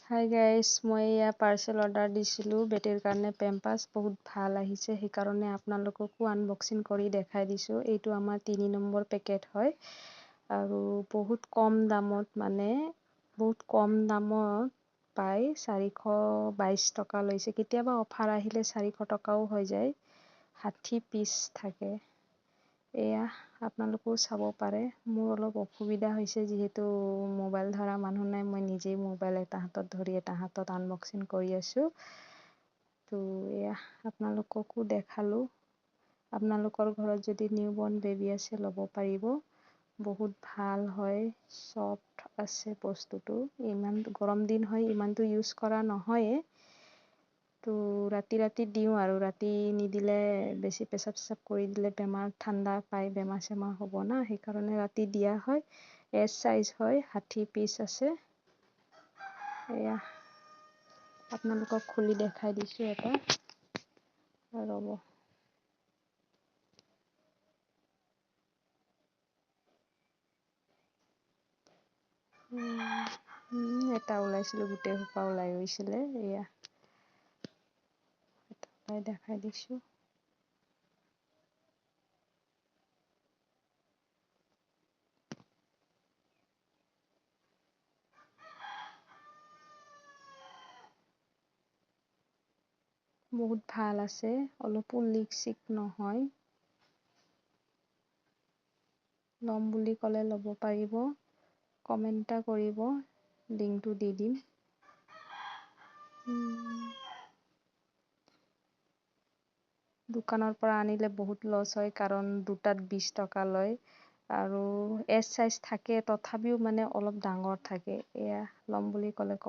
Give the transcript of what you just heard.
Hi guys, মই এয়া parcel order দিছিলোঁ বেটিৰ কাৰণে পেম্পাছ বহুত ভাল আহিছে, সেইকাৰণে আপোনালোককো আনবক্সিং কৰি দেখাই দিছোঁ। এইটো আমাৰ 3 নম্বৰ পেকেট হয় আৰু বহুত কম দামত বহুত কম দামত পায়। 422 টকা লৈছে, কেতিয়াবা অফাৰ আহিলে 400 টকাও হৈ যায়। 60 পিচ থাকে। এয়া আপোনালোকেও চাব পাৰে। মোৰ অলপ অসুবিধা হৈছে যিহেতু মোবাইল ধৰা মানুহ নাই, মই নিজেই মোবাইল এটা হাতত ধৰি এটা হাতত আনবক্সিং কৰি আছোঁ। তো এয়া আপোনালোককো দেখালোঁ। আপোনালোকৰ ঘৰত যদি নিউবৰ্ণ বেবী আছে ল'ব পাৰিব, বহুত ভাল হয়, ছফ্ট আছে বস্তুটো। ইমান গৰম দিন হয়, ইমানটো ইউজ কৰা নহয়ে। তো ৰাতি দিওঁ আৰু ৰাতি নিদিলে বেছি পেচাব চেচাব কৰি দিলে বেমাৰ ঠাণ্ডা পাই বেমাৰ চেমাৰ হ'ব না, সেইকাৰণে ৰাতি দিয়া হয়। এছ চাইজ হয়, 60 পিচ আছে। এয়া আপোনালোকক খুলি দেখাই দিছোঁ এটা, ৰ'ব। এটা ওলাইছিলোঁ, গোটেই সোপা ওলাই গৈছিলে। এয়া এটা দেখাই দিছোঁ। বহুত ভাল আছে, অলপো লিক চিক নহয়। ল'ম বুলি ক'লে ল'ব পাৰিব, কমেণ্ট এটা কৰিব, লিংকটো দি দিম। দোকানৰ পৰা আনিলে বহুত লছ হয়, কাৰণ দুটাত 20 টকা লয় আৰু এছ চাইজ থাকে, তথাপিও অলপ ডাঙৰ থাকে। এয়া ল'ম বুলি ক'লে ক'ব।